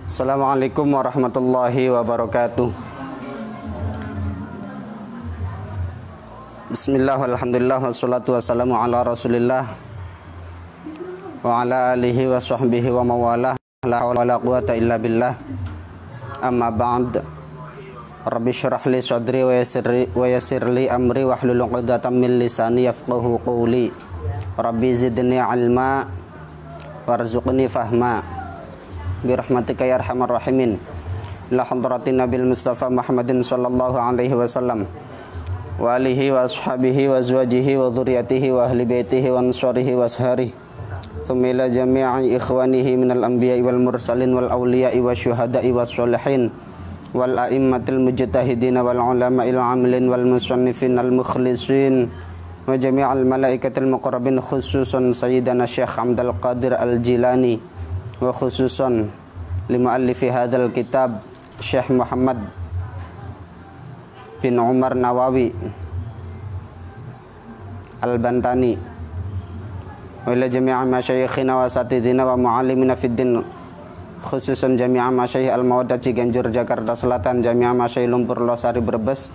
Assalamualaikum warahmatullahi wabarakatuh. Bismillah, alhamdulillah, wassalatu wassalamu ala rasulillah wa ala alihi wa sahbihi wa mawalah. La hawla wa la quwata illa billah. Amma ba'd. Rabbi syrah li sadri wa yassir li amri wahlul 'uqdatam min lisani yafqahu qawli. Rabbi zidni ilma warzuqni fahma birahmatika ya arhamar rahimin. La hadratin nabil mustafa Muhammadin sallallahu alaihi wasallam wa alihi wa ashabihi wa azwajihi wa dhurriyyatihi wa ahli baitihi wa ansarihi wa asharihi thumma ila jami'i ikhwanihi minal anbiya'i wal mursalin wal awliya'i wa syuhada'i was sholihin wal a'immatil mujtahidin wal ulama'il amilin wal musannifin al mukhlisin wa jami'al malaikatil muqarrabin khususan sayyidana Syekh Abdul Qadir Al-Jilani wa khususan limu'allifi hadzal kitab Syekh Muhammad bin Umar Nawawi Al-Bantani wa ila jami'a masyayikhina wa asatidina wa mu'allimina fid din khususan jami'a masyayikh Al-Mawaddah Ciganjur Jakarta Selatan, jami'a masyayikh Lumpur Losari Brebes,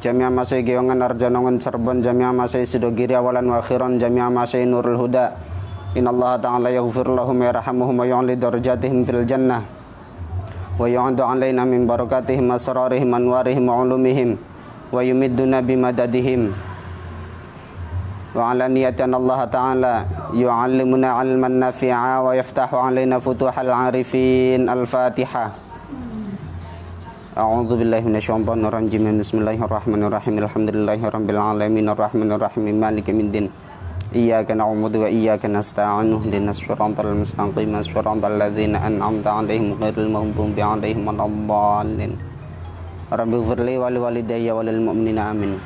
jami'a masyayikh Geongan Arjanongan Cirebon, jami'a masyayikh Sidogiri awalan wa akhiran, jami'a masyayikh Nurul Huda. Innallaha ta'ala yaghfir lahum wa yarhamuhum wa yu'li darajatihim fil jannah wa yu'addu 'alaina min barakatihim asrarihim anwarihim wa 'ulumihim wa yumidduna bimadadihim wa 'ala niyatin Allah ta'ala yu'allimuna 'ilman nafi'a wa yaftahu 'alaina futuhal 'arifin. Al-Fatihah. A'udzu billahi minasyaitonir rajim. Bismillahirrahmanirrahim. Alhamdulillahirabbil alamin arrahmanir rahim maliki yaumiddin. Iyyaka na'budu wa iyyaka nasta'in ihdinas siratal mustaqim siratal ladzina an'amta 'alaihim ghairil maghdubi 'alaihim waladdallin. Rabbighfirli wa liwalidayya wa lil mu'minina amin.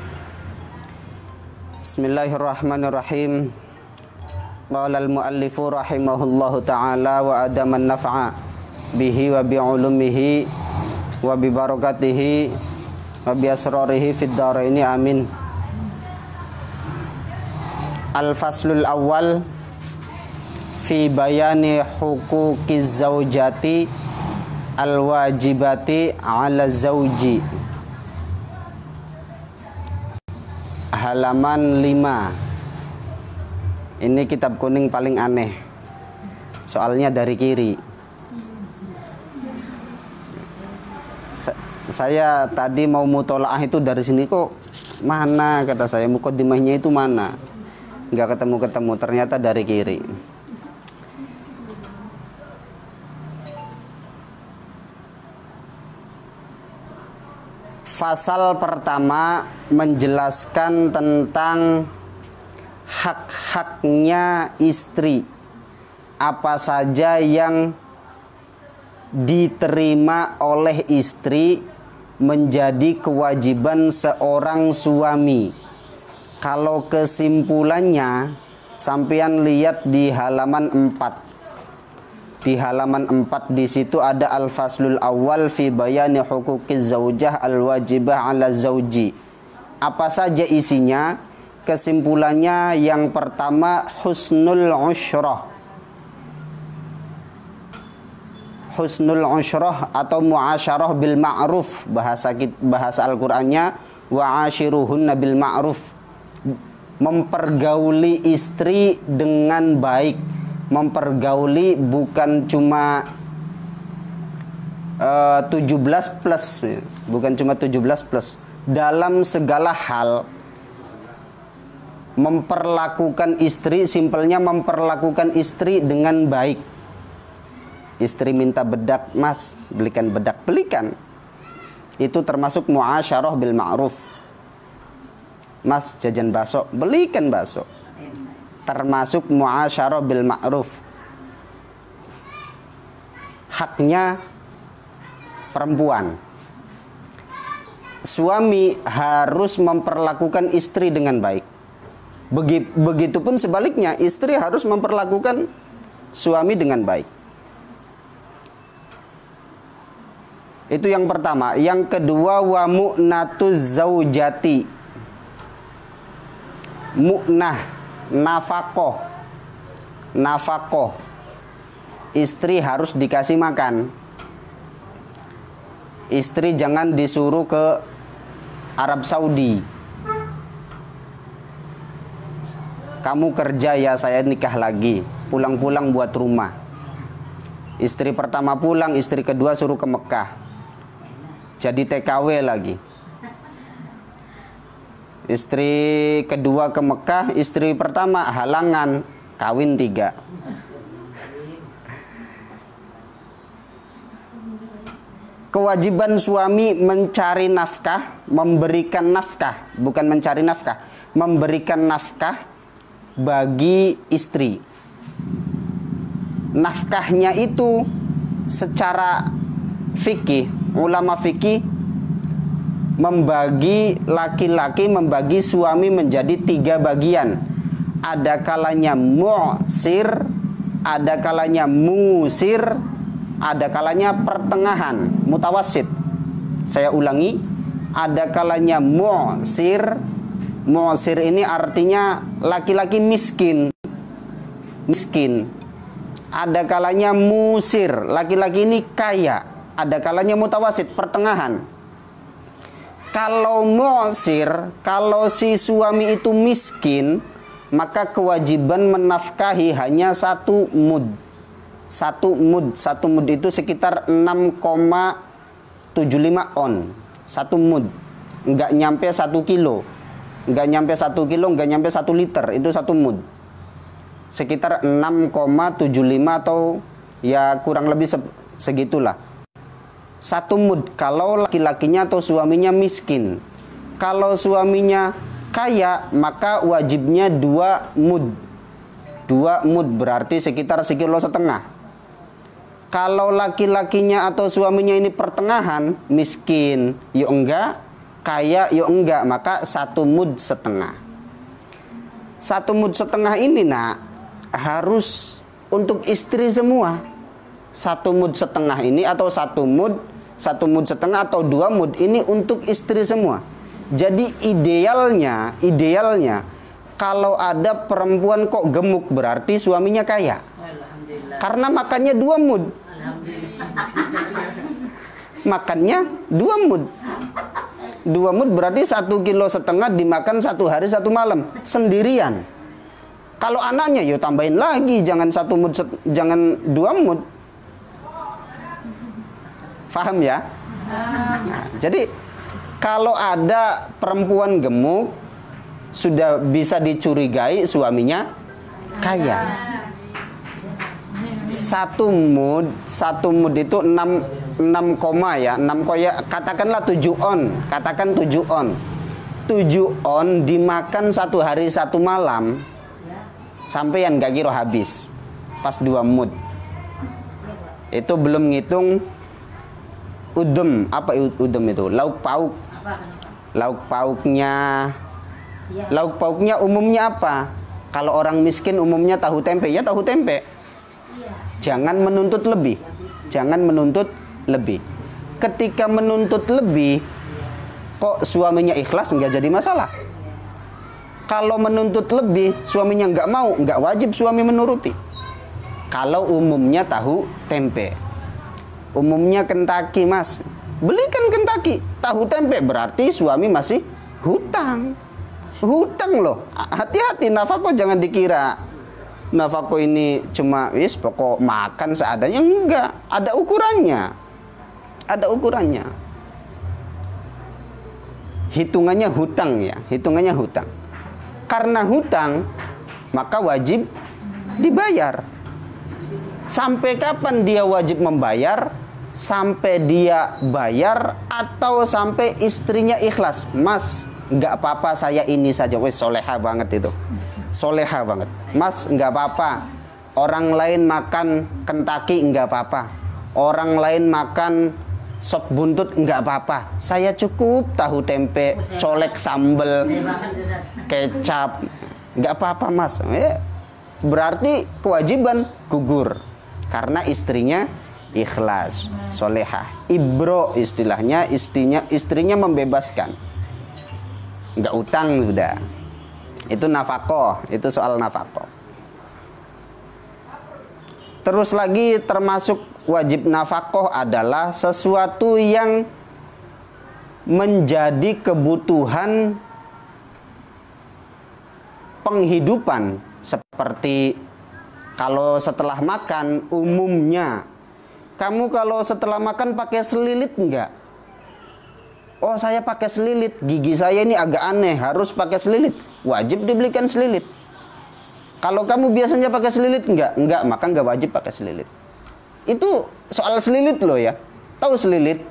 Bismillahirrahmanirrahim. Qala al-muallifu rahimahullahu ta'ala wa adaman naf'a bihi wa bi'ulumihi wa bi barakatihi wa bi asrarihi fid dharaini amin. Al-faslul awal fi bayani huquqiz zaujati al-wajibati 'ala zauji. Halaman 5. Ini kitab kuning paling aneh. Soalnya dari kiri. Saya tadi mau mutolaah itu dari sini kok mana, kata saya, muqaddimahnya itu mana? Nggak ketemu-ketemu, ternyata dari kiri. Fasal pertama menjelaskan tentang hak-haknya istri. Apa saja yang diterima oleh istri menjadi kewajiban seorang suami. Kalau kesimpulannya sampean lihat di halaman 4. Di halaman 4 di situ ada al-faslul awal fi bayani huquqiz zaujah al-wajibah 'ala zauji. Apa saja isinya? Kesimpulannya yang pertama husnul usyrah. Husnul usyrah atau muasyarah bil ma'ruf, bahasa Al-Qur'annya wa ashiruhunna bil ma'ruf. Mempergauli istri dengan baik. Mempergauli bukan cuma 17 plus, bukan cuma 17 plus. Dalam segala hal memperlakukan istri, simpelnya memperlakukan istri dengan baik. Istri minta bedak, mas, belikan bedak, belikan. Itu termasuk muasyarah bil ma'ruf. Mas, jajan bakso, belikan bakso. Termasuk muasyarah bil ma'ruf. Haknya perempuan. Suami harus memperlakukan istri dengan baik. Begitupun sebaliknya, istri harus memperlakukan suami dengan baik. Itu yang pertama. Yang kedua, wa mu'natuz zaujati. Mu'nah, nafakoh. Istri harus dikasih makan. Istri jangan disuruh ke Arab Saudi. Kamu kerja ya, saya nikah lagi. Pulang-pulang buat rumah. Istri pertama pulang, istri kedua suruh ke Mekah. Jadi TKW lagi. Istri kedua ke Mekah, istri pertama halangan, kawin 3. Kewajiban suami mencari nafkah, memberikan nafkah, bukan mencari nafkah, memberikan nafkah bagi istri. Nafkahnya itu secara fikih, ulama fikih membagi laki-laki, membagi suami menjadi 3 bagian. Ada kalanya mu'sir, ada kalanya musir, ada kalanya pertengahan, mutawasid. Saya ulangi, ada kalanya mu'sir. Mu'sir ini artinya laki-laki miskin. Miskin. Ada kalanya musir, laki-laki ini kaya. Ada kalanya mutawasid, pertengahan. Kalau mu'sir, kalau si suami itu miskin, maka kewajiban menafkahi hanya 1 mud. 1 mud. 1 mud itu sekitar 6,75 on. 1 mud. Enggak nyampe 1 kilo. Enggak nyampe 1 kilo, enggak nyampe 1 liter. Itu 1 mud. Sekitar 6,75 atau ya kurang lebih segitulah. 1 mud kalau laki-lakinya atau suaminya miskin. Kalau suaminya kaya, maka wajibnya 2 mud. 2 mud berarti sekitar 1,5 kilo. Kalau laki-lakinya atau suaminya ini pertengahan, miskin, yuk enggak, kaya, yuk enggak, maka 1 mud setengah. 1 mud setengah ini nak, harus untuk istri semua. 1 mud setengah ini atau 1 mud setengah atau 2 mud ini untuk istri semua. Jadi idealnya kalau ada perempuan kok gemuk berarti suaminya kaya. Karena makannya 2 mud. Makannya 2 mud. 2 mud berarti 1,5 kilo dimakan 1 hari 1 malam sendirian. Kalau anaknya yo tambahin lagi, jangan 1 mud, jangan 2 mud. Paham ya? Nah, jadi kalau ada perempuan gemuk sudah bisa dicurigai suaminya kaya. 1 mud itu 6 koma ya, 6 koya, katakanlah 7 on, katakan 7 on. 7 on dimakan 1 hari 1 malam, sampeyan gak kira habis. Pas 2 mud. Itu belum ngitung udem, apa udem itu? Lauk pauk. Lauk pauknya umumnya apa? Kalau orang miskin umumnya tahu tempe, ya tahu tempe. Jangan menuntut lebih. Jangan menuntut lebih. Ketika menuntut lebih, kok suaminya ikhlas, nggak jadi masalah. Kalau menuntut lebih, suaminya nggak mau, nggak wajib suami menuruti. Kalau umumnya tahu tempe. Umumnya Kentucky, mas. Belikan Kentucky. Tahu tempe berarti suami masih hutang. Hutang loh. Hati-hati, nafkah jangan dikira nafkah ini cuma pokok makan seadanya. Enggak, ada ukurannya. Ada ukurannya. Hitungannya hutang ya, hitungannya hutang. Karena hutang, maka wajib dibayar. Sampai kapan dia wajib membayar? Sampai dia bayar atau sampai istrinya ikhlas. Mas, nggak apa-apa saya ini saja. Wes soleha banget itu. Soleha banget. Mas, nggak apa-apa. Orang lain makan Kentucky nggak apa-apa. Orang lain makan sop buntut nggak apa-apa. Saya cukup tahu tempe, colek sambel, kecap. Nggak apa-apa mas. Berarti kewajiban gugur. Karena istrinya ikhlas, solehah. Ibro istilahnya, istrinya membebaskan. Nggak utang sudah. Itu nafkah, itu soal nafkah. Terus lagi termasuk wajib nafkah adalah sesuatu yang menjadi kebutuhan penghidupan. Seperti kalau setelah makan, umumnya kamu kalau setelah makan pakai selilit enggak? Oh, saya pakai selilit, gigi saya ini agak aneh, harus pakai selilit. Wajib dibelikan selilit. Kalau kamu biasanya pakai selilit enggak? Enggak, maka enggak wajib pakai selilit. Itu soal selilit loh ya. Tahu selilit?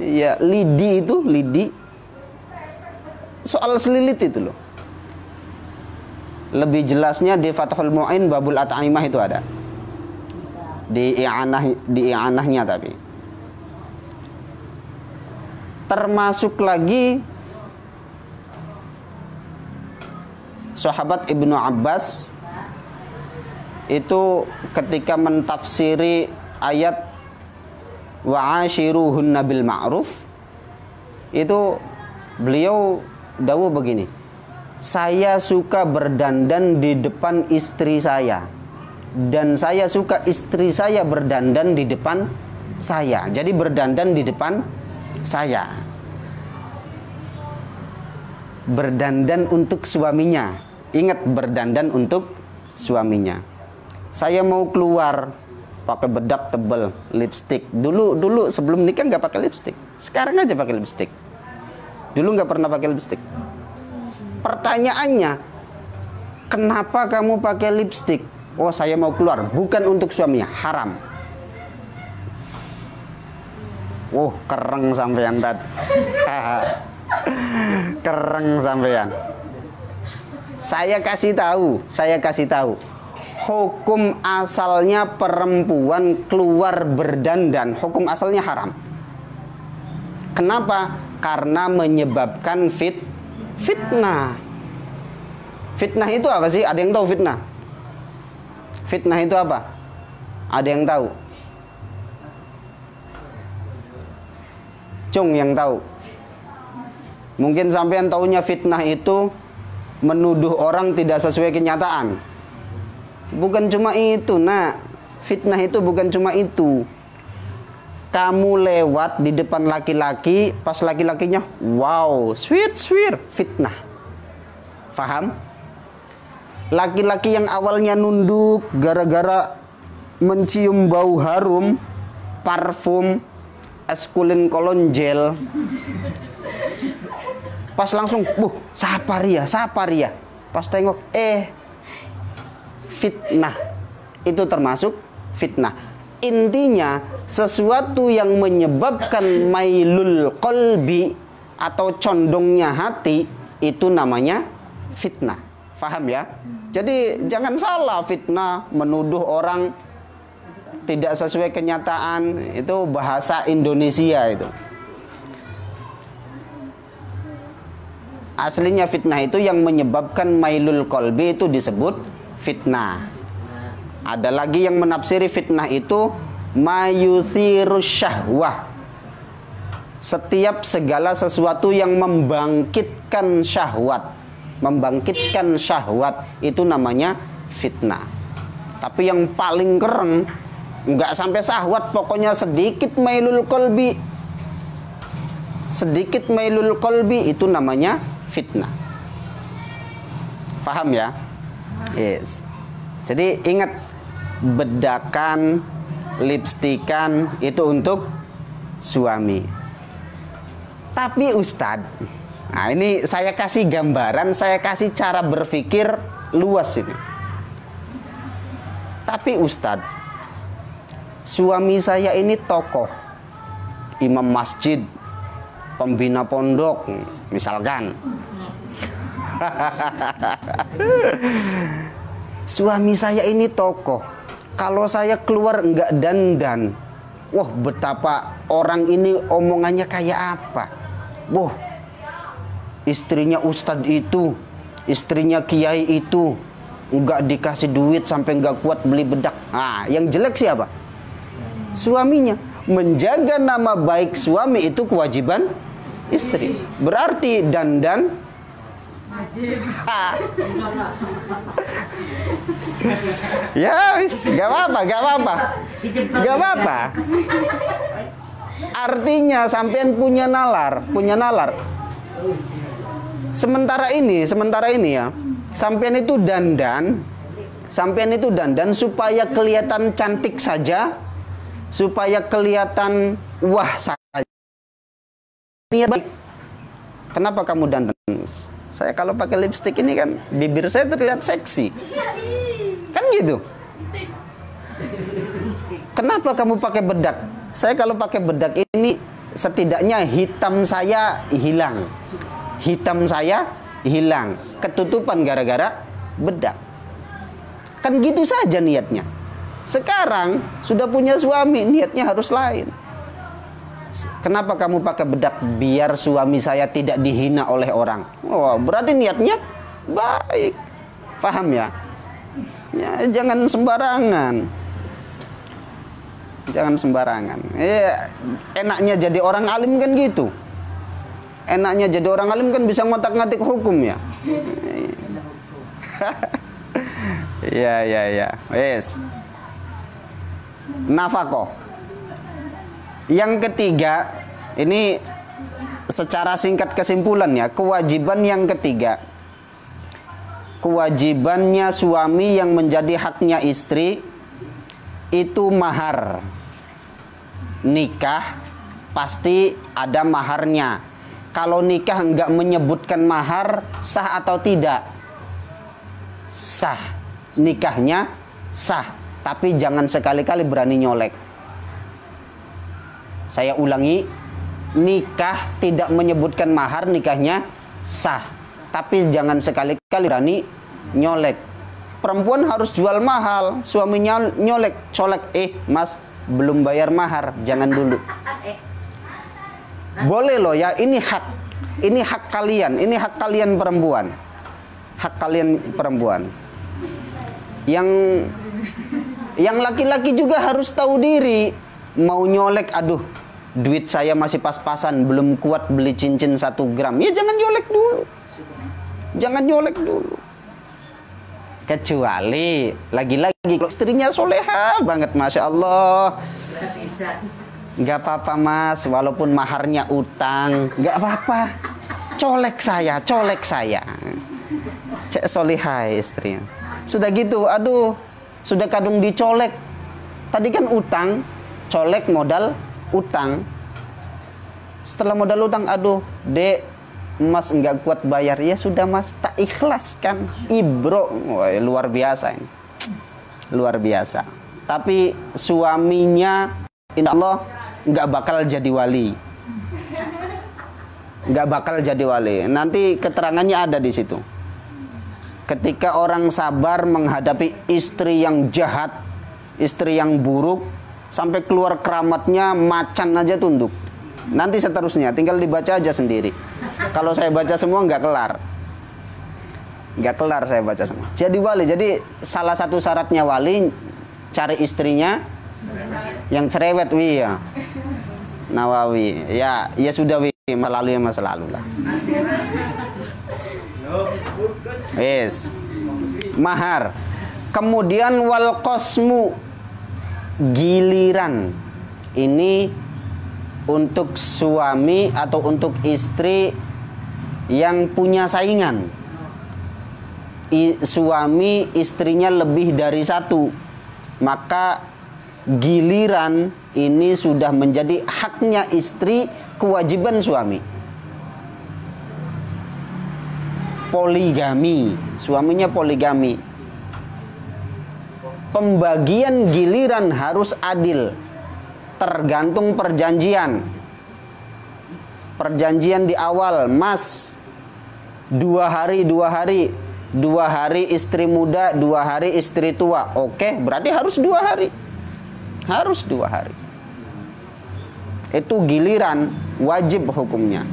Ya, lidi itu, lidi. Soal selilit itu loh. Lebih jelasnya di Fathul Mu'in Babul At'imah itu ada. Di i'anahnya tapi. Termasuk lagi sahabat Ibnu Abbas itu ketika mentafsiri ayat wa'ashiruhunna bil ma'ruf, itu beliau dawuh begini, saya suka berdandan di depan istri saya dan saya suka istri saya berdandan di depan saya. Jadi berdandan di depan saya, berdandan untuk suaminya. Ingat, berdandan untuk suaminya. Saya mau keluar pakai bedak tebal, lipstick. Dulu sebelum nikah nggak pakai lipstick. Sekarang aja pakai lipstick. Dulu nggak pernah pakai lipstick. Pertanyaannya, kenapa kamu pakai lipstick? Oh, saya mau keluar, bukan untuk suaminya, haram. Kereng sampean tat. Kereng sampean. Saya kasih tahu. Hukum asalnya perempuan keluar berdandan, hukum asalnya haram. Kenapa? Karena menyebabkan fitnah. Fitnah itu apa sih? Ada yang tahu fitnah? Fitnah itu apa? Ada yang tahu? Cung yang tahu. Mungkin sampean taunya fitnah itu menuduh orang tidak sesuai kenyataan. Bukan cuma itu, nak. Fitnah itu bukan cuma itu. Kamu lewat di depan laki-laki, pas laki-lakinya, wow, sweet, fitnah. Faham? Laki-laki yang awalnya nunduk gara-gara mencium bau harum, parfum, eskulin kolon gel. Pas langsung, sapar ya. Pas tengok, fitnah. Itu termasuk fitnah. Intinya, sesuatu yang menyebabkan mailul qalbi atau condongnya hati, itu namanya fitnah. Faham ya? Jadi jangan salah, fitnah, menuduh orang tidak sesuai kenyataan, itu bahasa Indonesia itu. Aslinya fitnah itu yang menyebabkan mailul qalbi, itu disebut fitnah. Ada lagi yang menafsiri fitnah itu mayuthirus syahwah. Setiap segala sesuatu yang membangkitkan syahwat. Membangkitkan syahwat itu namanya fitnah. Tapi yang paling keren, enggak sampai syahwat, pokoknya sedikit mailul qalbi. Sedikit mailul qalbi itu namanya fitnah. Paham ya? Yes. Jadi ingat, bedakan, lipstikan itu untuk suami. Tapi Ustadz, nah ini saya kasih gambaran, saya kasih cara berpikir luas ini. Tapi Ustadz, suami saya ini tokoh, imam masjid, pembina pondok, misalkan. Suami saya ini tokoh. Kalau saya keluar enggak dandan, wah betapa orang ini omongannya kayak apa. Wah, istrinya ustadz itu, istrinya kiai itu, enggak dikasih duit sampai enggak kuat beli bedak. Nah, yang jelek siapa? Suaminya. Menjaga nama baik suami itu kewajiban istri. Berarti dandan ya wis, gak apa-apa. Artinya sampean punya nalar. Sementara ini ya, sampean itu dandan supaya kelihatan cantik saja, supaya kelihatan wah saja. Niat baik. Kenapa kamu dandan? Saya kalau pakai lipstik ini kan bibir saya terlihat seksi. Kan gitu. Kenapa kamu pakai bedak? Saya kalau pakai bedak ini setidaknya hitam saya hilang. Ketutupan gara-gara bedak. Kan gitu saja niatnya. Sekarang sudah punya suami, niatnya harus lain. Kenapa kamu pakai bedak? Biar suami saya tidak dihina oleh orang. Oh, berarti niatnya baik. Paham ya? Ya, jangan sembarangan. Enaknya jadi orang alim kan gitu. Enaknya jadi orang alim kan bisa ngotak-ngatik hukum ya. Ya. Wes. Nafaqah. Yang ketiga, ini secara singkat kesimpulan ya, kewajiban yang ketiga. Kewajibannya suami yang menjadi haknya istri itu mahar. Nikah pasti ada maharnya. Kalau nikah enggak menyebutkan mahar, sah atau tidak? Sah. Nikahnya sah, tapi jangan sekali-kali berani nyolek. Saya ulangi, nikah tidak menyebutkan mahar, nikahnya sah. Tapi jangan sekali-kali berani nyolek. Perempuan harus jual mahal, suaminya nyolek, colek. Mas, belum bayar mahar, jangan dulu. Boleh loh ya, ini hak. Ini hak kalian, perempuan. Hak kalian perempuan. Yang laki-laki juga harus tahu diri. Mau nyolek, aduh, duit saya masih pas-pasan, belum kuat beli cincin 1 gram. Ya jangan nyolek dulu. Kecuali lagi-lagi kalau istrinya soleha banget, Masya Allah. Gak apa-apa mas, walaupun maharnya utang, gak apa-apa. Colek saya. Cek solihai istrinya. Sudah gitu, aduh, sudah kadung dicolek. Tadi kan utang, colek modal utang. Setelah modal utang, aduh, dek, mas enggak kuat bayar. Ya sudah mas, tak ikhlaskan. Ibro, wah, luar biasa ini. Luar biasa. Tapi suaminya, insya Allah, enggak bakal jadi wali. Nanti keterangannya ada di situ. Ketika orang sabar menghadapi istri yang jahat, istri yang buruk, sampai keluar keramatnya macan aja tunduk. Nanti seterusnya tinggal dibaca aja sendiri. Kalau saya baca semua nggak kelar saya baca semua. Jadi wali, jadi salah satu syaratnya wali cari istrinya yang cerewet, ya. Nawawi, ya sudah melalui masa lalu lah. Yes. Mahar. Kemudian wal qasmu, giliran. Ini untuk suami atau untuk istri yang punya saingan. Suami istrinya lebih dari 1, maka giliran ini sudah menjadi haknya istri, kewajiban suami. Poligami, suaminya poligami. Pembagian giliran harus adil, tergantung perjanjian. Perjanjian di awal, mas, 2 hari 2 hari, 2 hari istri muda, 2 hari istri tua. Oke, berarti harus 2 hari. Harus 2 hari. Itu giliran, wajib hukumnya.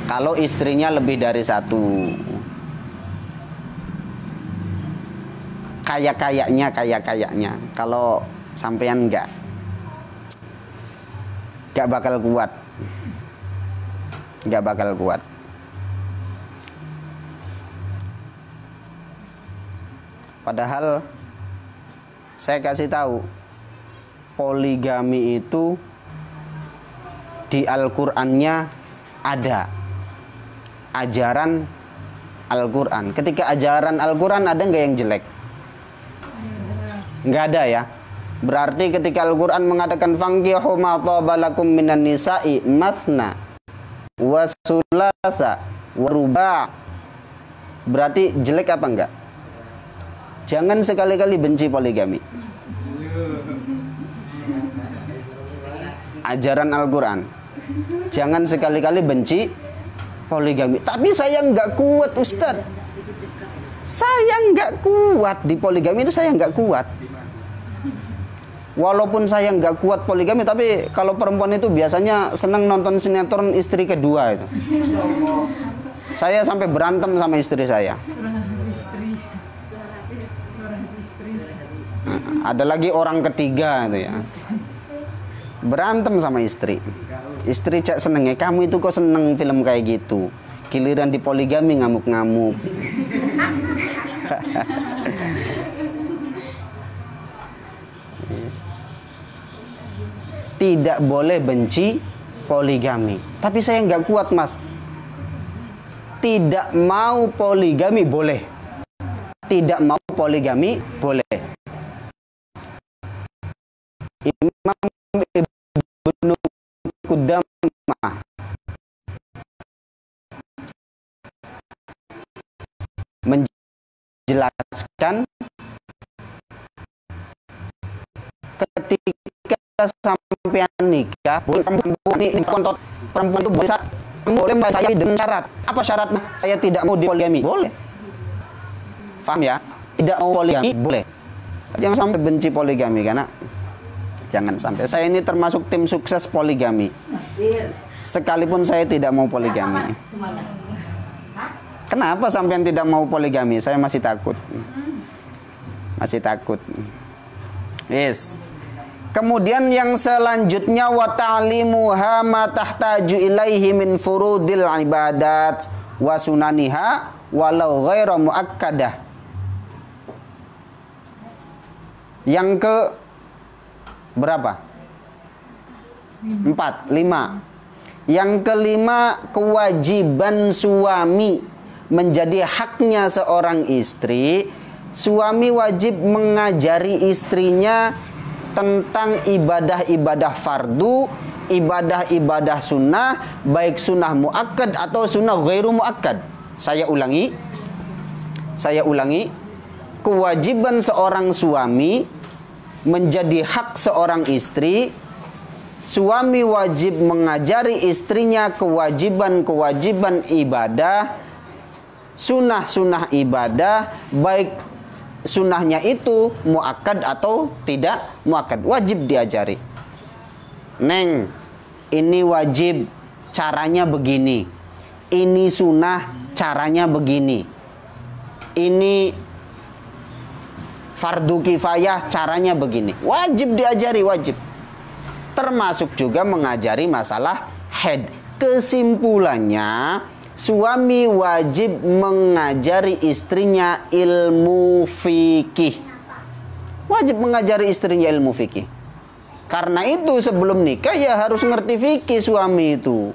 Kalau istrinya lebih dari 1. Kayak-kayaknya. Kalau sampean enggak bakal kuat. Padahal saya kasih tahu, poligami itu di Al-Qur'annya ada ajaran Al-Qur'an. Ketika ajaran Al-Qur'an ada nggak yang jelek? Nggak ada ya. Berarti ketika Al-Qur'an mengatakan fankihu ma thaba lakum minan nisa'i mathna wa thulatha wa ruba', berarti jelek apa enggak? Jangan sekali-kali benci poligami. Ajaran Al-Qur'an. Jangan sekali-kali benci poligami. Tapi saya nggak kuat, Ustadz. Saya nggak kuat di poligami itu, saya nggak kuat. Walaupun saya nggak kuat poligami, tapi kalau perempuan itu biasanya senang nonton sinetron Istri Kedua itu. Saya sampai berantem sama istri saya. Ada lagi orang ketiga itu ya. Berantem sama istri. Istri cak senengnya, kamu itu kok seneng film kayak gitu. Giliran di poligami ngamuk-ngamuk. Tidak boleh benci poligami. Tapi saya nggak kuat, Mas. Tidak mau poligami boleh. Tidak mau poligami boleh. Imam Ibnu Qudamah menjelaskan ketika sampean nikah, perempuan itu boleh mbak saya dengan syarat. Apa syaratnya? Saya tidak mau dipoligami. Boleh. Paham ya? Tidak mau poligami boleh. Jangan sampai benci poligami, karena jangan sampai. Saya ini termasuk tim sukses poligami. Sekalipun saya tidak mau poligami. Kenapa sampean tidak mau poligami? Saya masih takut. Masih takut. Yes. Kemudian yang selanjutnya wa ta'limuha ma tahtaju ilaihi min furudil ibadat wa sunaniha walau ghaira muakkadah. Yang ke berapa? 4, 5. Yang kelima, kewajiban suami menjadi haknya seorang istri. Suami wajib mengajari istrinya tentang ibadah-ibadah fardu, ibadah-ibadah sunnah, baik sunnah muakkad atau sunnah ghairu muakkad. Saya ulangi. Kewajiban seorang suami menjadi hak seorang istri. Suami wajib mengajari istrinya kewajiban-kewajiban ibadah, sunnah-sunnah ibadah, baik sunnahnya itu muakkad atau tidak muakkad, wajib diajari. Neng, ini wajib, caranya begini. Ini sunnah, caranya begini. Ini fardu kifayah, caranya begini. Wajib diajari, wajib. Termasuk juga mengajari masalah haid. Kesimpulannya, suami wajib mengajari istrinya ilmu fikih. Wajib mengajari istrinya ilmu fikih. Karena itu sebelum nikah ya harus ngerti fikih suami itu.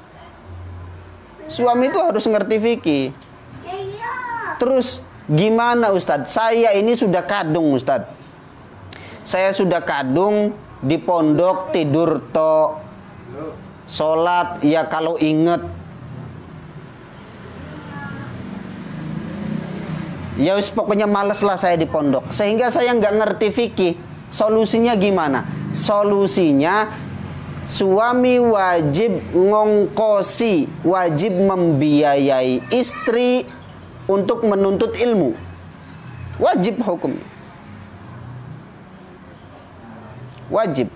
Suami itu harus ngerti fikih. Terus gimana Ustadz? Saya ini sudah kadung Ustadz. Saya sudah kadung di pondok, tidur tok. Sholat ya kalau inget. Ya wis pokoknya males lah saya di pondok. Sehingga saya nggak ngerti fikih. Solusinya gimana? Solusinya suami wajib ngongkosi, wajib membiayai istri untuk menuntut ilmu. Wajib hukum. Wajib.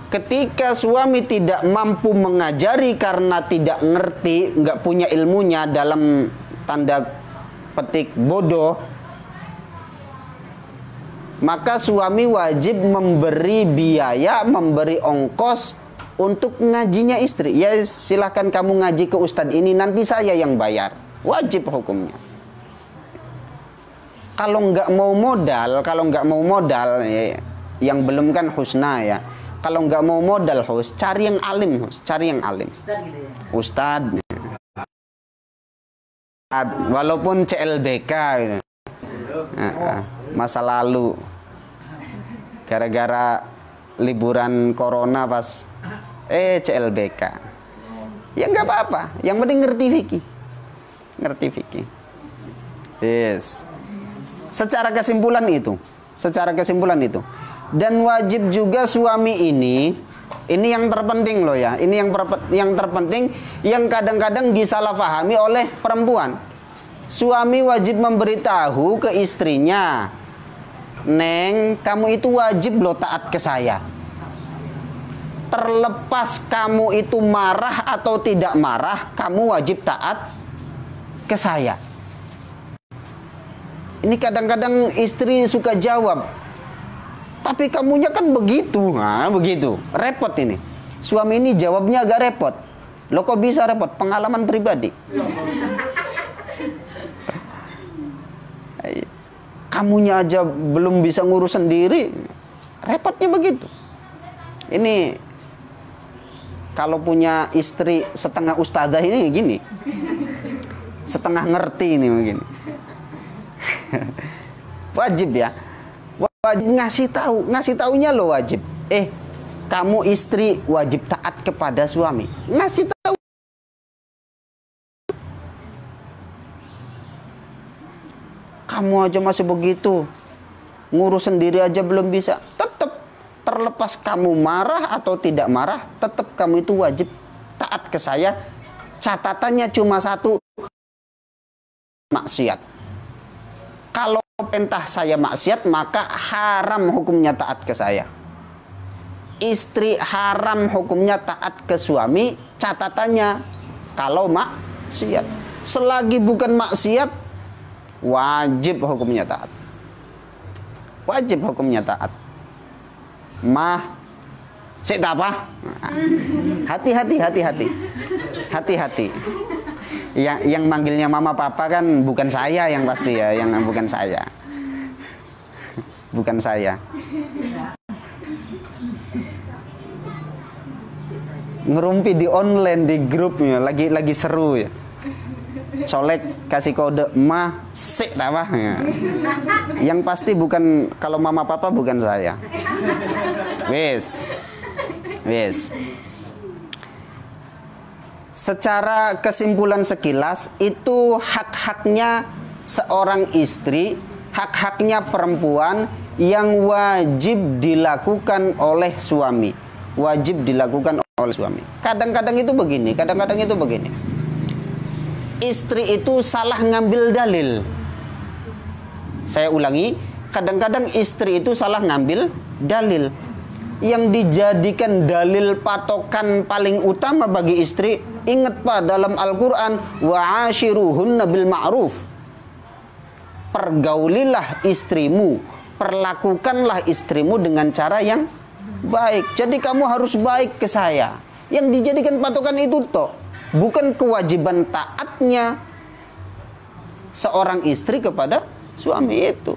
Ketika suami tidak mampu mengajari karena tidak ngerti, nggak punya ilmunya, dalam tanda petik bodoh, maka suami wajib memberi biaya, memberi ongkos untuk ngajinya istri. Ya silahkan kamu ngaji ke ustadz ini, nanti saya yang bayar. Wajib hukumnya. Kalau nggak mau modal, ya, yang belum kan husna ya. Kalau nggak mau modal, host, cari yang alim, host. Cari yang alim. Ustadz. Walaupun CLBK gitu. Masa lalu gara-gara liburan corona pas CLBK ya nggak apa-apa, yang penting ngerti fikih. Yes. Secara kesimpulan itu dan wajib juga suami ini yang terpenting loh ya, ini yang terpenting yang kadang-kadang disalahpahami oleh perempuan. Suami wajib memberitahu ke istrinya, Neng, kamu itu wajib loh taat ke saya. Terlepas kamu itu marah atau tidak marah, kamu wajib taat ke saya. Ini kadang-kadang istri suka jawab, tapi kamunya kan begitu. Nah, begitu. Repot ini. Suami ini jawabnya agak repot. Loh kok bisa repot? Pengalaman pribadi. Kamunya aja belum bisa ngurus sendiri, repotnya begitu. Ini kalau punya istri setengah ustadzah ini gini, setengah ngerti ini begini. Wajib ya, wajib ngasih taunya lo wajib. Kamu istri wajib taat kepada suami, ngasih tahu. Kamu aja masih begitu, ngurus sendiri aja belum bisa. Tetap terlepas kamu marah atau tidak marah, tetap kamu itu wajib taat ke saya. Catatannya cuma satu, maksiat. Kalau perintah saya maksiat, maka haram hukumnya taat ke saya. Istri haram hukumnya taat ke suami, catatannya kalau maksiat. Selagi bukan maksiat, wajib hukumnya taat. Wajib hukumnya taat. Sik apa? Hati-hati. Yang manggilnya mama papa kan bukan saya yang pasti ya, yang bukan saya. Bukan saya. Ngerumpi di online di grupnya lagi seru ya. Solek kasih kode sik apa? Yang pasti bukan, kalau mama papa bukan saya. Wes. Secara kesimpulan sekilas itu hak-haknya seorang istri, hak-haknya perempuan yang wajib dilakukan oleh suami. Wajib dilakukan oleh suami. Kadang-kadang itu begini. Istri itu salah ngambil dalil. Saya ulangi, kadang-kadang istri itu salah ngambil dalil. Yang dijadikan dalil patokan paling utama bagi istri, ingat Pak, dalam Al-Quran, wa'ashiruhunna bil ma'ruf. Pergaulilah istrimu, perlakukanlah istrimu dengan cara yang baik. Jadi kamu harus baik ke saya. Yang dijadikan patokan itu toh, bukan kewajiban taatnya seorang istri kepada suami itu.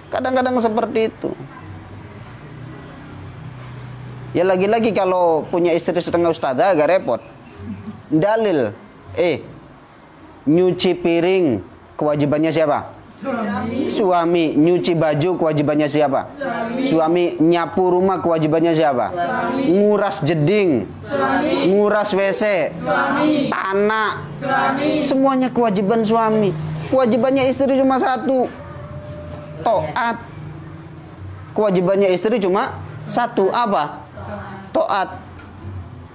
Kadang-kadang seperti itu. Ya lagi-lagi kalau punya istri setengah ustadzah agak repot. Dalil, nyuci piring kewajibannya siapa? Suami. Nyuci baju kewajibannya siapa? Suami. Nyapu rumah kewajibannya siapa? Nguras jeding, nguras WC, tanah, semuanya kewajiban suami. Kewajibannya istri cuma satu, taat. Kewajibannya istri cuma satu, apa? Taat.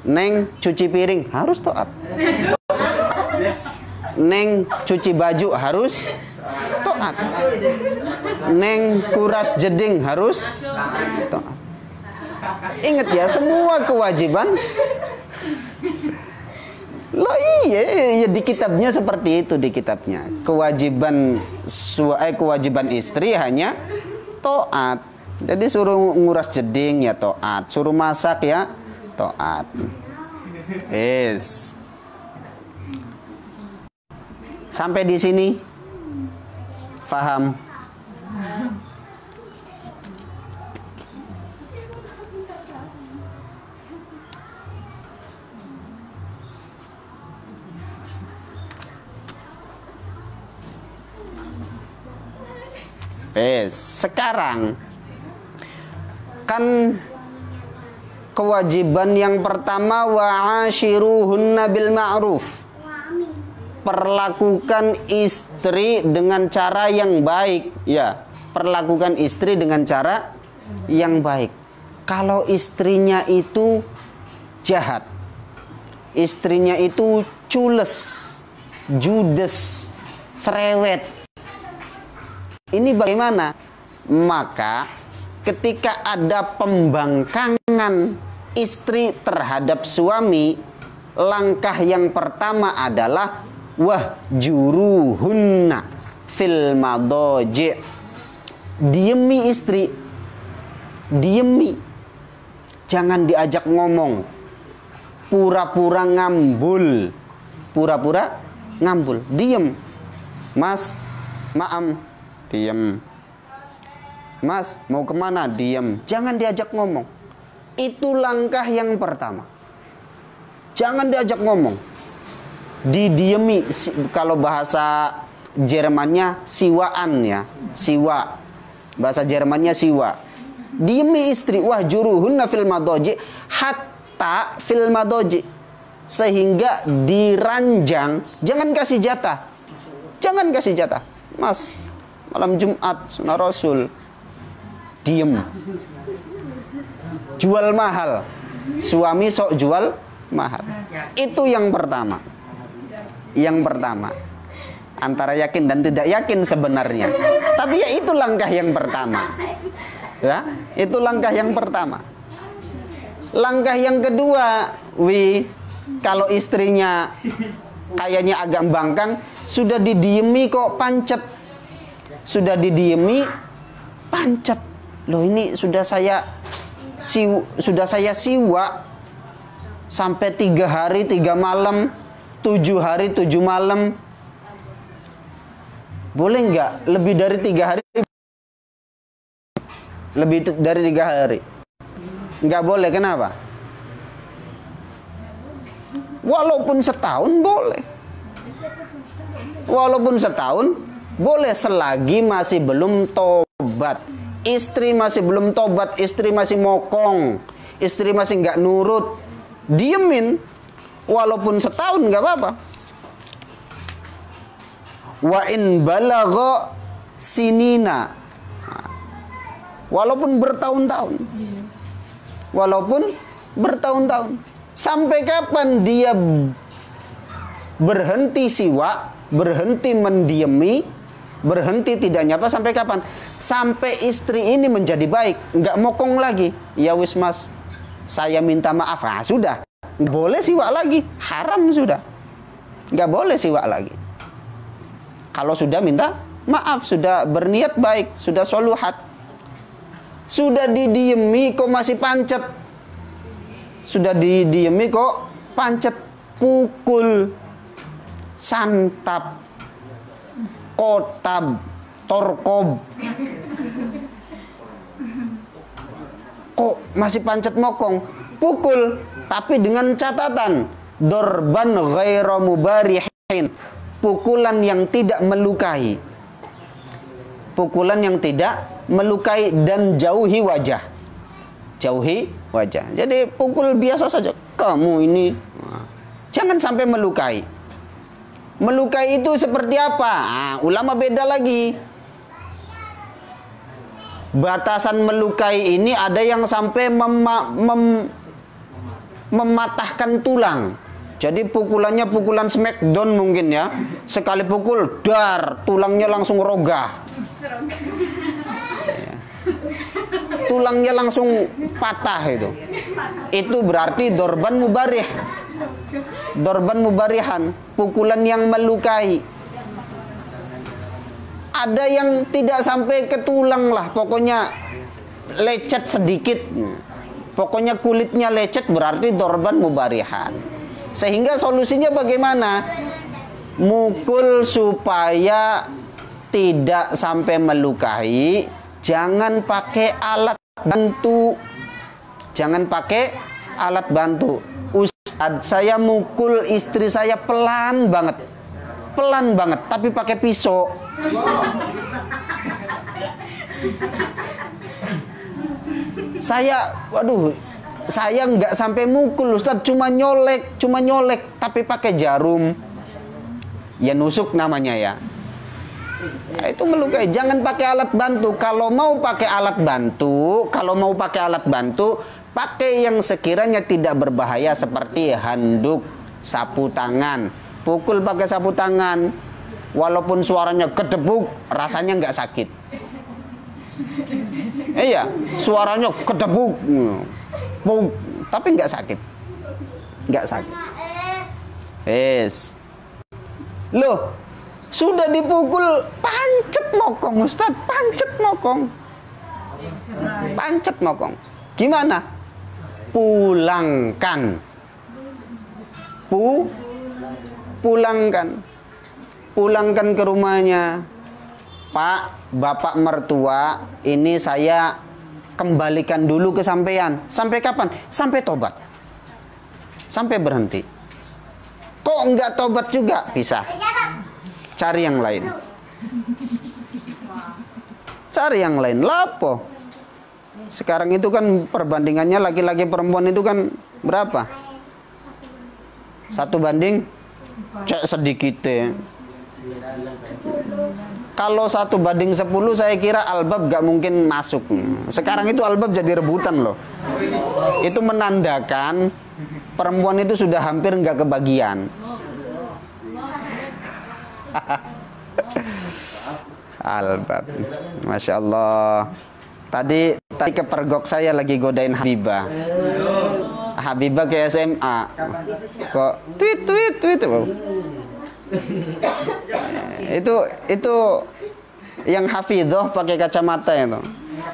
Neng cuci piring harus taat. Neng cuci baju harus taat. Neng kuras jeding harus taat. Ingat ya, semua kewajiban. Loh iya, di kitabnya seperti itu, di kitabnya. Kewajiban istri hanya taat. Jadi suruh nguras jeding ya taat, suruh masak ya taat. Sampai di sini faham? Sekarang kan kewajiban yang pertama wa'ashiruhunna bil ma'ruf. Perlakukan istri dengan cara yang baik, ya. Perlakukan istri dengan cara yang baik. Kalau istrinya itu jahat, istrinya itu cules, judes, cerewet, ini bagaimana? Maka ketika ada pembangkangan istri terhadap suami, langkah yang pertama adalah wahjuruhunna fil madaji'. Diemi istri, diemi, jangan diajak ngomong, pura-pura ngambul, pura-pura ngambul, diem. Mas, maam, diem. Mas, mau kemana? Diem. Jangan diajak ngomong. Itu langkah yang pertama. Jangan diajak ngomong, didiemi. Kalau bahasa Jermannya siwaan, ya, siwa. Bahasa Jermannya siwa. Diemi istri, wahjuruhunna fil madaji, hatta fil madaji, sehingga diranjang. Jangan kasih jatah. Jangan kasih jatah. Mas, malam Jumat sunah Rasul, diem. Jual mahal. Suami sok jual mahal. Itu yang pertama. Yang pertama. Antara yakin dan tidak yakin sebenarnya. Tapi ya itu langkah yang pertama. Ya, itu langkah yang pertama. Langkah yang kedua, kalau istrinya kayaknya agak bangkang, sudah didiemi kok pancet. Sudah didiemi pancet. Loh, ini sudah saya siwa sampai 3 hari 3 malam, 7 hari 7 malam. Boleh nggak lebih dari 3 hari? Lebih dari 3 hari nggak boleh. Kenapa? Walaupun setahun boleh. Walaupun setahun boleh, selagi masih belum tobat. Istri masih belum tobat, istri masih mokong, istri masih nggak nurut, diemin. Walaupun setahun nggak apa-apa. Wa in balagha sinina, walaupun bertahun-tahun. Walaupun bertahun-tahun. Sampai kapan dia berhenti siwa, berhenti mendiemi, berhenti tidak nyapa? Sampai kapan? Sampai istri ini menjadi baik, nggak mokong lagi. Ya wis mas, saya minta maaf. Ah, sudah, nggak boleh siwa lagi, haram sudah, nggak boleh siwa lagi. Kalau sudah minta maaf, sudah berniat baik, sudah soluhat. Sudah didiemi kok masih pancet. Sudah didiemi kok pancet. Pukul, santap, kotab, torkob. Kok masih pancet mokong? Pukul, tapi dengan catatan dorban ghairu mubarihin. Pukulan yang tidak melukai. Pukulan yang tidak melukai dan jauhi wajah. Jauhi wajah. Jadi pukul biasa saja. Kamu ini. Jangan sampai melukai. Melukai itu seperti apa? Nah, ulama beda lagi. Batasan melukai ini ada yang sampai mematahkan tulang. Jadi pukulannya pukulan smackdown mungkin ya. Sekali pukul, dar, tulangnya langsung rogah. Tulangnya langsung patah itu. Itu berarti dorban mubarih. Dorban mubarihan, pukulan yang melukai. Ada yang tidak sampai ke tulang lah, pokoknya lecet sedikit. Pokoknya kulitnya lecet berarti dorban mubarihan. Sehingga solusinya bagaimana? Mukul supaya tidak sampai melukai. Jangan pakai alat bantu. Jangan pakai alat bantu. Ustadz, saya mukul istri saya pelan banget. Pelan banget, tapi pakai pisau. Saya nggak sampai mukul Ustaz, cuma nyolek, tapi pakai jarum. Ya nusuk namanya ya. Nah, itu melukai. Jangan pakai alat bantu. Kalau mau pakai alat bantu, pakai yang sekiranya tidak berbahaya seperti handuk, sapu tangan. Pukul pakai sapu tangan. Walaupun suaranya kedebuk, rasanya nggak sakit. Iya, suaranya kedebuk, tapi nggak sakit. Yes. Loh, sudah dipukul, pancet mokong Ustaz, pancet mokong. Gimana? Pulangkan. Pulangkan ke rumahnya. Pak, bapak mertua, ini saya kembalikan dulu ke sampean. Sampai kapan? Sampai tobat. Sampai berhenti. Kok enggak tobat juga? Pisah. Cari yang lain. Lapo. Sekarang itu kan perbandingannya laki-laki perempuan itu kan berapa? 1 banding? Cek sedikit ya. Kalau 1 banding 10 saya kira albab gak mungkin masuk. Sekarang itu albab jadi rebutan loh. Itu menandakan perempuan itu sudah hampir gak kebagian. Albab, Masya Allah. Tadi kepergok saya lagi godain Habibah ke SMA. Kok tweet. Itu yang hafidhoh pakai kacamata itu.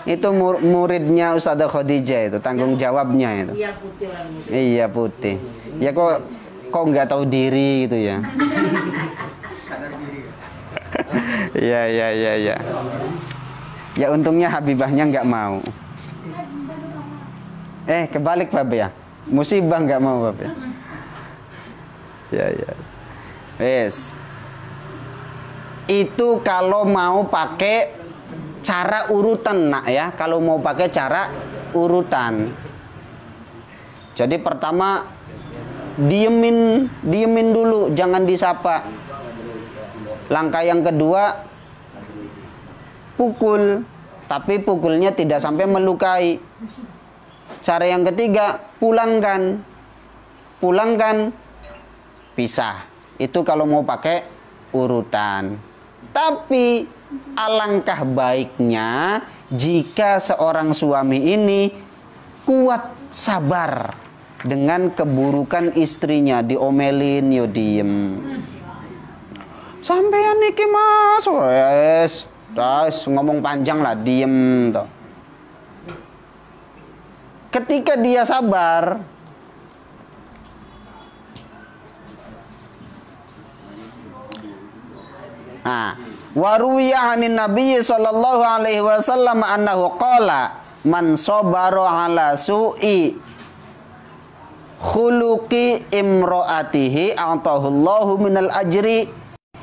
Itu muridnya Ustadzah Khadijah itu, tanggung jawabnya itu. Iya putih orangnya. Iya putih. Ya kok nggak tahu diri gitu ya. Iya. Ya untungnya Habibahnya nggak mau. Kebalik Bab ya. Musibah nggak mau Bab ya. Ya. Yes. Itu kalau mau pakai cara urutan nak ya. Kalau mau pakai cara urutan. Jadi pertama diemin dulu, jangan disapa. Langkah yang kedua pukul, tapi pukulnya tidak sampai melukai. Cara yang ketiga pulangkan, pisah. Itu kalau mau pakai urutan. Tapi alangkah baiknya jika seorang suami ini kuat sabar dengan keburukan istrinya, diomelin yo diem. Sampean iki Mas, terus ngomong panjang lah, diem toh. Ketika dia sabar, waruwiya anin Nabi sallallahu alaihi wasallam annahu qala man sabara ala su'i khuluqi imraatihi a'tahullahu minal ajri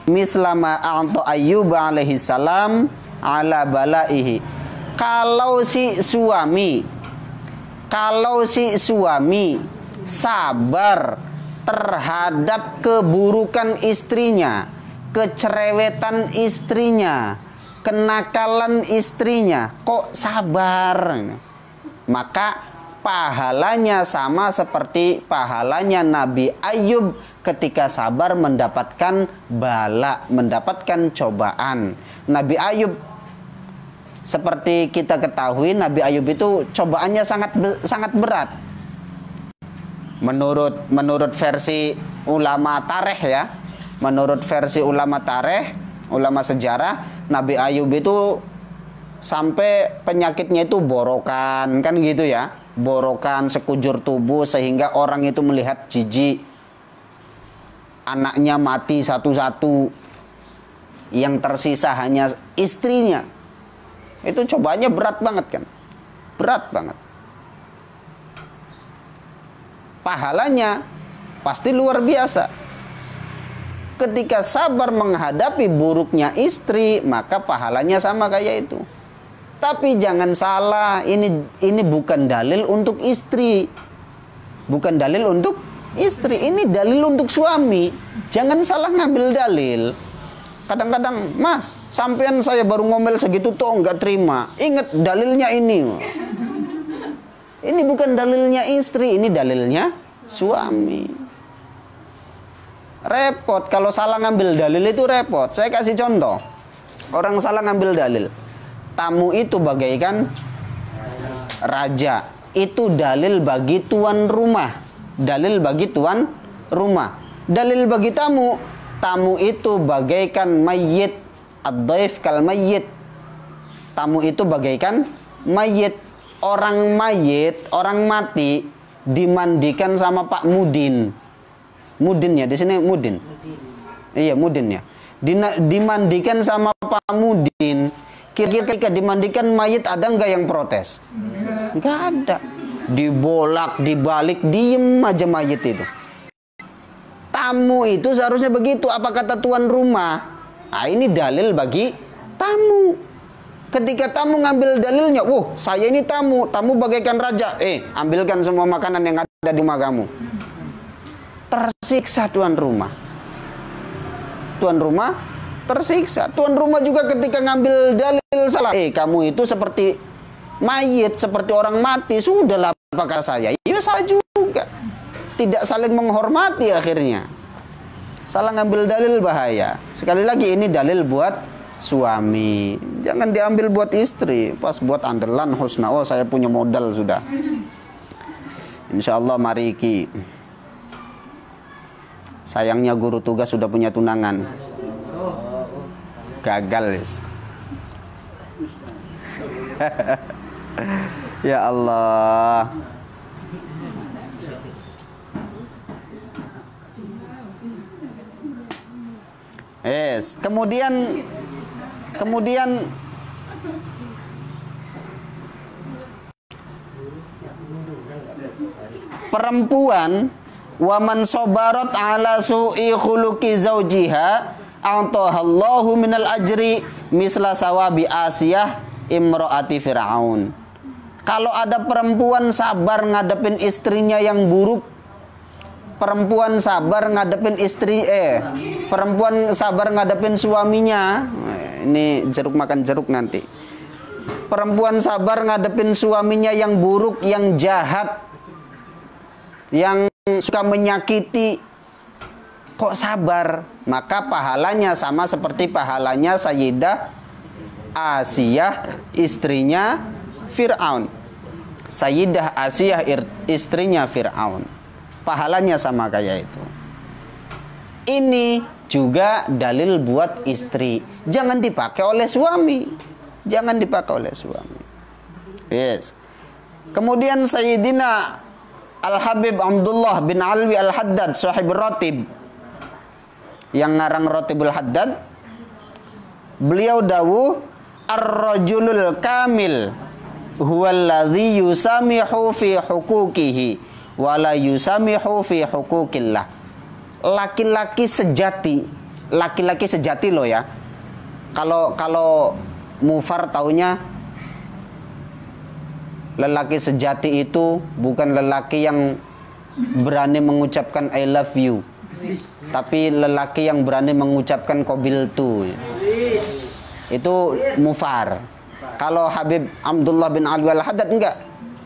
mislama a'ta Ayyub alaihi salam ala balaihi. Kalau si suami sabar terhadap keburukan istrinya, kecerewetan istrinya, kenakalan istrinya, kok sabar, maka pahalanya sama seperti pahalanya Nabi Ayub ketika sabar mendapatkan bala, mendapatkan cobaan. Nabi Ayub, seperti kita ketahui, Nabi Ayub itu cobaannya sangat berat. Menurut versi ulama tarikh ya, menurut versi ulama tarikh, ulama sejarah, Nabi Ayub itu sampai penyakitnya itu borokan, kan gitu ya, borokan sekujur tubuh sehingga orang itu melihat jijik. Anaknya mati satu-satu, yang tersisa hanya istrinya. Itu cobanya berat banget kan, berat banget. Pahalanya pasti luar biasa. Ketika sabar menghadapi buruknya istri, maka pahalanya sama kayak itu. Tapi jangan salah, ini bukan dalil untuk istri. Bukan dalil untuk istri, ini dalil untuk suami. Jangan salah ngambil dalil. Kadang-kadang, Mas, sampean saya baru ngomel segitu tuh nggak terima. Ingat dalilnya ini. Ini bukan dalilnya istri, ini dalilnya suami. Repot kalau salah ngambil dalil itu repot. Saya kasih contoh. Orang salah ngambil dalil. Tamu itu bagaikan raja. Itu dalil bagi tuan rumah. Dalil bagi tuan rumah. Dalil bagi tamu. Tamu itu bagaikan mayit. Ad-dhaif kal mayit. Tamu itu bagaikan mayit. Orang mayit, orang mati dimandikan sama Pak Mudin. Mudin ya, di sini Mudin. Iya, Mudin ya. Dimandikan sama Pak Mudin. Kira-kira dimandikan mayit ada nggak yang protes? Nggak ada. Dibolak, dibalik, diem aja mayit itu. Tamu itu seharusnya begitu. Apa kata tuan rumah? Nah, ini dalil bagi tamu. Ketika tamu ngambil dalilnya, saya ini tamu bagaikan raja. Ambilkan semua makanan yang ada di rumah kamu. Tersiksa tuan rumah. Tuan rumah tersiksa. Tuan rumah juga ketika ngambil dalil salah. Kamu itu seperti mayit, seperti orang mati. Sudahlah, apakah saya? Ya saya juga. Tidak saling menghormati akhirnya. Salah ngambil dalil bahaya. Sekali lagi ini dalil buat suami. Jangan diambil buat istri. Pas buat andalan husna. Oh, saya punya modal sudah. Insya Allah mari Ki. Sayangnya guru tugas sudah punya tunangan. Gagal. Ya Allah. Kemudian perempuan wa man sabarat ala su'i khuluqi zaujiha a'tahallahu minal ajri misla sawabi Asiyah imraati Fir'aun. Kalau ada perempuan sabar ngadepin istrinya yang buruk, perempuan sabar ngadepin perempuan sabar ngadepin suaminya, ini jeruk makan jeruk nanti. Perempuan sabar ngadepin suaminya yang buruk, yang jahat, yang suka menyakiti, kok sabar? Maka pahalanya sama seperti pahalanya Sayyidah Asiyah istrinya Fir'aun. Sayyidah Asiyah istrinya Fir'aun. Pahalanya sama kayak itu. Ini juga dalil buat istri. Jangan dipakai oleh suami. Jangan dipakai oleh suami. Yes. Kemudian Sayyidina Al-Habib Abdullah bin Alwi Al-Haddad sahib Ratib, yang ngarang Ratibul Haddad, beliau dawuh ar-rajulul kamil huwallazi yusamihu fi huquqihi wa la yusamihu fi huquqillah. Laki-laki sejati loh ya. Kalau Mufar taunya lelaki sejati itu bukan lelaki yang berani mengucapkan I love you, tapi lelaki yang berani mengucapkan qabiltu. Itu Mufar. Kalau Habib Abdullah bin Alwi Al-Haddad enggak.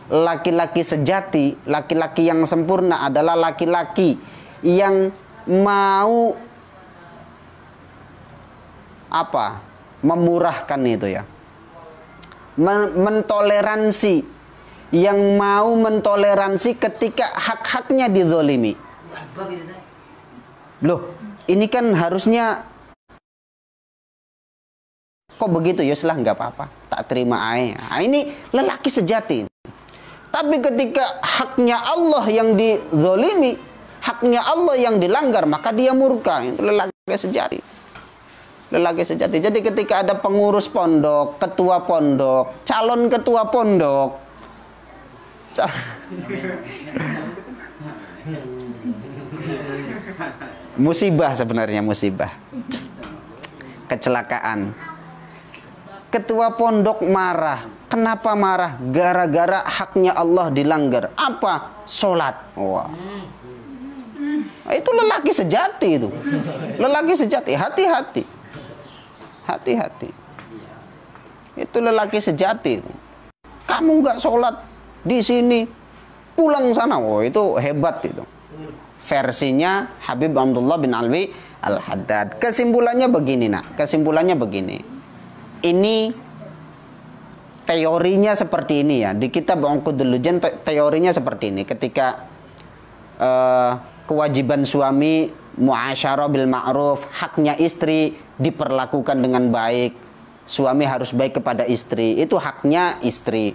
Laki-laki sejati, laki-laki yang sempurna adalah laki-laki yang mau memurahkan itu ya. Mentoleransi, yang mau mentoleransi ketika hak-haknya dizolimi. Loh, ini kan harusnya kok begitu? Ya sudah, nggak apa-apa, tak terima aja. Nah, ini lelaki sejati. Tapi ketika haknya Allah yang dizolimi, haknya Allah yang dilanggar, maka dia murka. Itu lelaki sejati. Lelaki sejati. Jadi ketika ada pengurus pondok, ketua pondok, calon ketua pondok, musibah sebenarnya, musibah, kecelakaan. Ketua pondok marah. Kenapa marah? Gara-gara haknya Allah dilanggar. Apa? Sholat. Wah. Itu lelaki sejati itu. Lelaki sejati. Hati-hati. Hati-hati. Itu lelaki sejati itu. Kamu nggak sholat di sini, pulang sana. Oh, itu hebat itu. Versinya Habib Abdullah bin Alwi Al-Haddad. Kesimpulannya begini, nak. Kesimpulannya begini. Ini teorinya seperti ini ya. Di kitab Uqudul Lujan teorinya seperti ini. Ketika kewajiban suami muasyarah bil ma'ruf, haknya istri diperlakukan dengan baik. Suami harus baik kepada istri. Itu haknya istri.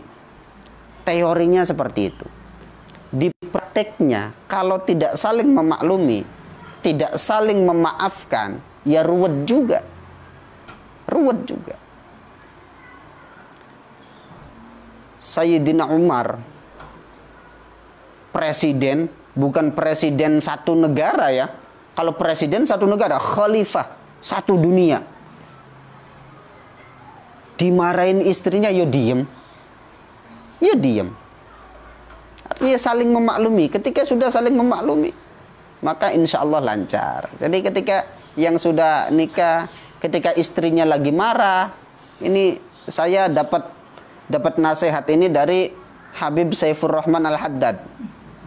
Teorinya seperti itu. Di prakteknya, kalau tidak saling memaklumi, tidak saling memaafkan, ya ruwet juga. Ruwet juga. Sayyidina Umar, presiden, bukan presiden satu negara ya. Kalau presiden satu negara, khalifah satu dunia. Dimarahin istrinya, ya diem. Ya diem. Artinya saling memaklumi. Ketika sudah saling memaklumi, maka insya Allah lancar. Jadi ketika yang sudah nikah, ketika istrinya lagi marah, ini saya dapat nasihat ini dari Habib Saifur Rahman Al-Haddad.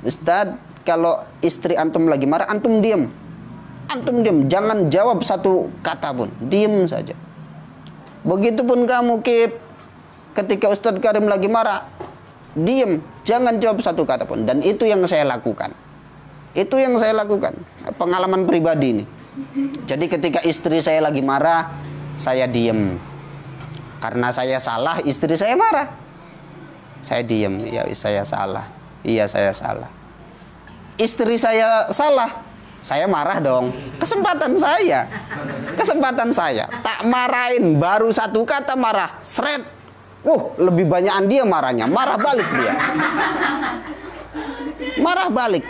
Ustadz, kalau istri antum lagi marah, antum diem. Antum diem, jangan jawab satu kata pun. Diem saja. Begitupun kamu, Kip. Ketika Ustadz Karim lagi marah, diem, jangan jawab satu kata pun. Dan itu yang saya lakukan. Itu yang saya lakukan. Pengalaman pribadi ini. Jadi ketika istri saya lagi marah, saya diem. Karena saya salah, istri saya marah. Saya diem, ya saya salah. Iya saya salah. Istri saya salah, saya marah dong. Kesempatan saya. Kesempatan saya. Tak marahin, baru satu kata marah. Sret. Lebih banyakan dia marahnya. Marah balik dia. Marah balik.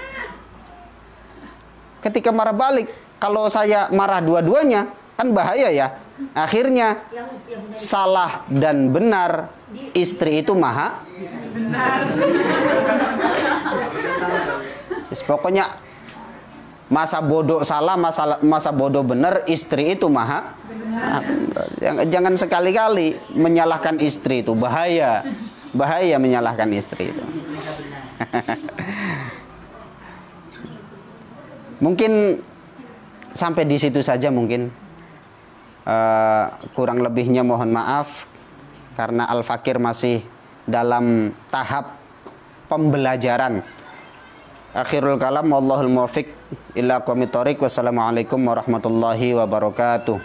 Ketika marah balik, kalau saya marah dua-duanya, kan bahaya ya. Akhirnya salah dan benar istri itu maha benar. Pokoknya masa bodoh salah, masa bodoh benar, istri itu maha benar. Jangan sekali-kali menyalahkan istri itu, bahaya. Bahaya menyalahkan istri itu. Mungkin sampai di situ saja mungkin. Kurang lebihnya mohon maaf karena Al-Fakir masih dalam tahap pembelajaran. Akhirul kalam, wallahul muwaffiq ila aqwamit thoriq. Wassalamualaikum warahmatullahi wabarakatuh.